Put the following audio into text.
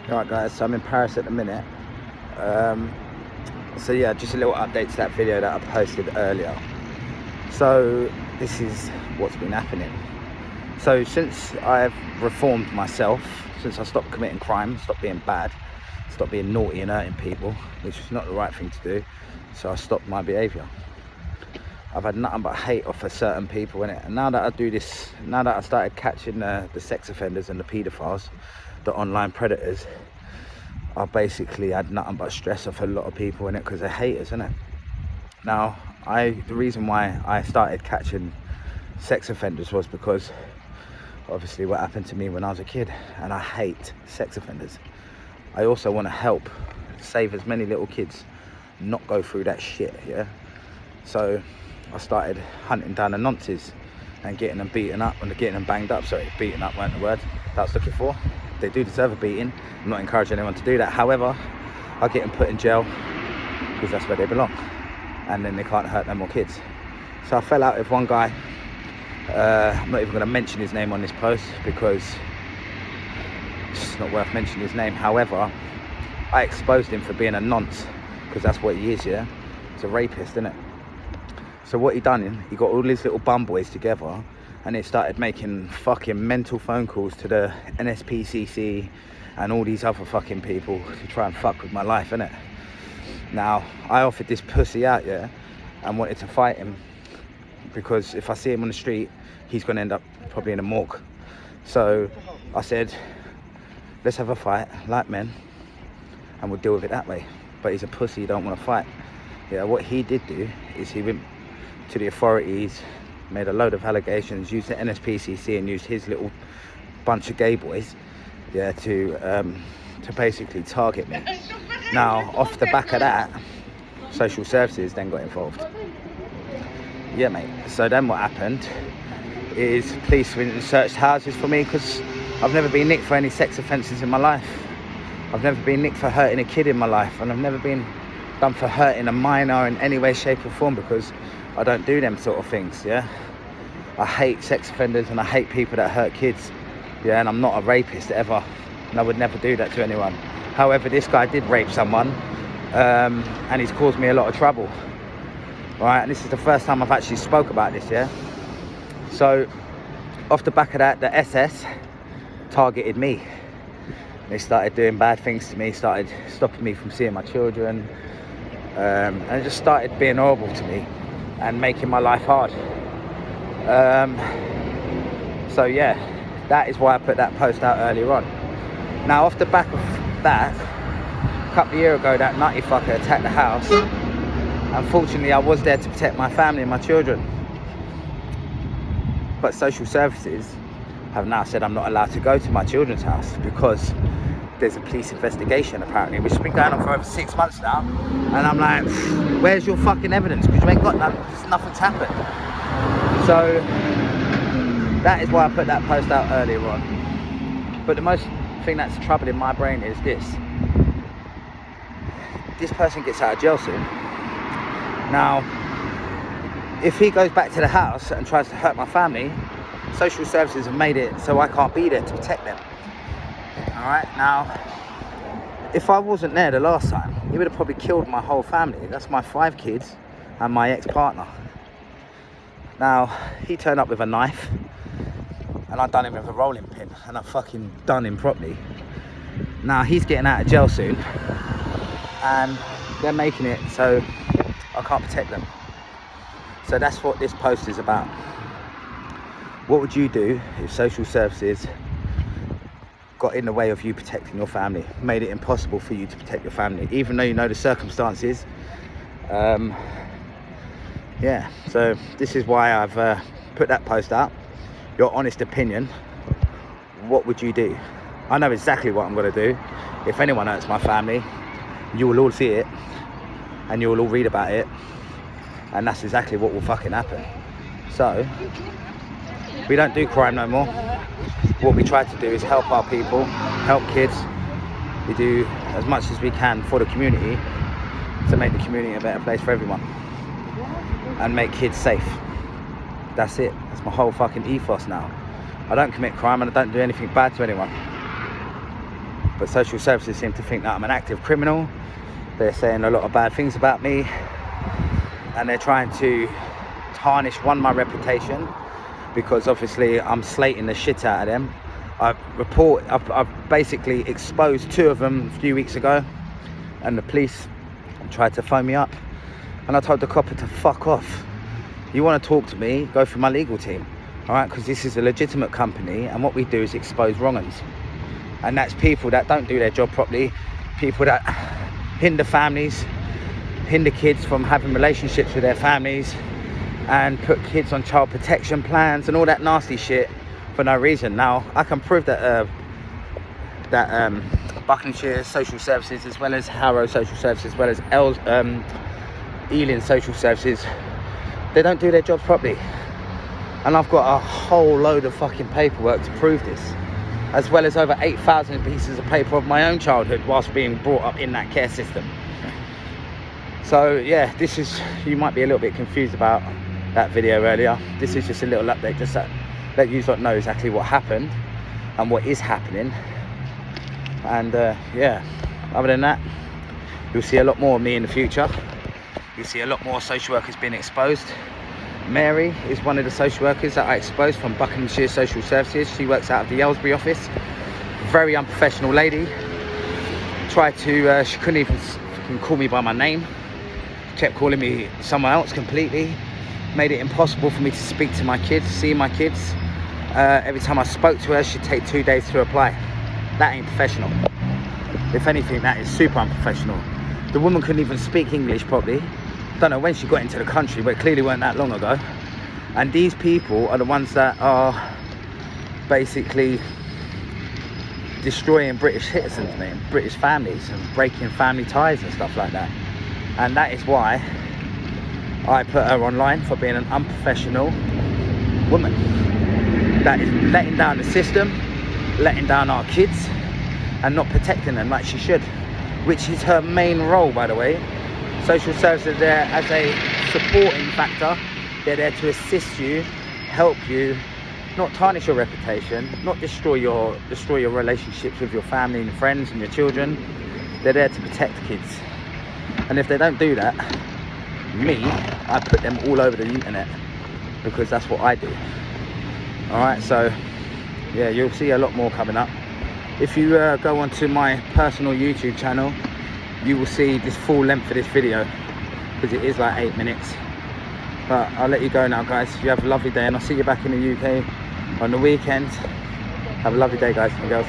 Alright guys, so I'm in Paris at the minute. So yeah, just a little update to that video that I posted earlier. So this is what's been happening. So since I've reformed myself, since I stopped committing crime, stopped being bad, stopped being naughty and hurting people, which is not the right thing to do, so I stopped my behaviour. I've had nothing but hate off of certain people in it, and now that I do this, now that I started catching the sex offenders and the paedophiles, the online predators, I basically had nothing but stress off a lot of people in it because they're haters, innit? Now, the reason why I started catching sex offenders was because obviously what happened to me when I was a kid, and I hate sex offenders. I also want to help save as many little kids not go through that shit, yeah? So I started hunting down the nonces and getting them beaten up and getting them banged up. Sorry, beaten up weren't the word that I was looking for. They do deserve a beating. I'm not encouraging anyone to do that. However, I get them put in jail because that's where they belong, and then they can't hurt no more kids. So I fell out with one guy. I'm not even going to mention his name on this post because it's not worth mentioning his name. However, I exposed him for being a nonce because that's what he is, yeah? He's a rapist, isn't it? So what he done, he got all these little bum boys together and they started making fucking mental phone calls to the NSPCC and all these other fucking people to try and fuck with my life, innit? Now, I offered this pussy out, yeah, and wanted to fight him because if I see him on the street, he's going to end up probably in a morgue. So I said, let's have a fight like men and we'll deal with it that way. But he's a pussy, he don't want to fight. Yeah, what he did do is he went to the authorities, made a load of allegations, used the NSPCC and used his little bunch of gay boys, yeah, to basically target me. Now, off the back of that, social services then got involved. Yeah, mate. So then what happened is police went and searched houses for me because I've never been nicked for any sex offences in my life. I've never been nicked for hurting a kid in my life, and I've never been done for hurting a minor in any way, shape or form because I don't do them sort of things, yeah? I hate sex offenders and I hate people that hurt kids, yeah? And I'm not a rapist ever, and I would never do that to anyone. However, this guy did rape someone, and he's caused me a lot of trouble, all right? And this is the first time I've actually spoke about this, yeah? So, off the back of that, the SS targeted me. They started doing bad things to me, started stopping me from seeing my children, and it just started being horrible to me and making my life hard. So yeah, that is why I put that post out earlier on. Now, off the back of that, a couple of years ago, that nutty fucker attacked the house. Unfortunately, I was there to protect my family and my children. But social services have now said I'm not allowed to go to my children's house because there's a police investigation apparently, which has been going on for over 6 months now. And I'm like, where's your fucking evidence? Because you ain't got none, because nothing's happened. So that is why I put that post out earlier on. But the most thing that's troubling my brain is this person gets out of jail soon. Now, if he goes back to the house and tries to hurt my family, social services have made it so I can't be there to protect them. Alright, now, if I wasn't there the last time, he would have probably killed my whole family. That's my 5 kids and my ex-partner. Now, he turned up with a knife and I done him with a rolling pin, and I fucking done him properly. Now, he's getting out of jail soon and they're making it so I can't protect them. So that's what this post is about. What would you do if social services got in the way of you protecting your family, made it impossible for you to protect your family, even though you know the circumstances? Yeah, so this is why I've put that post out. Your honest opinion, what would you do? I know exactly what I'm going to do. If anyone hurts my family, you will all see it and you will all read about it, and that's exactly what will fucking happen. So we don't do crime no more. What we try to do is help our people, help kids. We do as much as we can for the community to make the community a better place for everyone and make kids safe. That's it. That's my whole fucking ethos now. I don't commit crime and I don't do anything bad to anyone. But social services seem to think that I'm an active criminal. They're saying a lot of bad things about me, and they're trying to tarnish my reputation, because obviously I'm slating the shit out of them. I've basically exposed 2 of them a few weeks ago, and the police tried to phone me up, and I told the copper to fuck off. You want to talk to me, go through my legal team, all right? Because this is a legitimate company, and what we do is expose wrong-uns. And that's people that don't do their job properly, people that hinder families, hinder kids from having relationships with their families, and put kids on child protection plans and all that nasty shit for no reason. Now, I can prove that Buckinghamshire Social Services, as well as Harrow Social Services, as well as Ealing Social Services, they don't do their jobs properly. And I've got a whole load of fucking paperwork to prove this, as well as over 8,000 pieces of paper of my own childhood whilst being brought up in that care system. So yeah, this is, you might be a little bit confused about that video earlier. This is just a little update, just to let you lot know exactly what happened and what is happening. And yeah, other than that, you'll see a lot more of me in the future. You'll see a lot more social workers being exposed. Mary is one of the social workers that I exposed from Buckinghamshire Social Services. She works out of the Aylesbury office. Very unprofessional lady. Tried to, she couldn't even call me by my name. Kept calling me someone else completely. Made it impossible for me to speak to my kids, see my kids. Every time I spoke to her, she'd take 2 days to reply. That ain't professional. If anything, that is super unprofessional. The woman couldn't even speak English properly. Don't know when she got into the country, but it clearly weren't that long ago. And these people are the ones that are basically destroying British citizens, man, British families, and breaking family ties and stuff like that. And that is why I put her online, for being an unprofessional woman that is letting down the system, letting down our kids, and not protecting them like she should, which is her main role, by the way. Social services are there as a supporting factor. They're there to assist you, help you, not tarnish your reputation, not destroy your relationships with your family and friends and your children. They're there to protect kids. And if they don't do that, I put them all over the internet, because that's what I do. All right, so yeah, you'll see a lot more coming up. If you go onto my personal YouTube channel, you will see this full length of this video, because it is like 8 minutes. But I'll let you go now, guys. You have a lovely day, and I'll see you back in the UK on the weekend. Have a lovely day, guys and girls.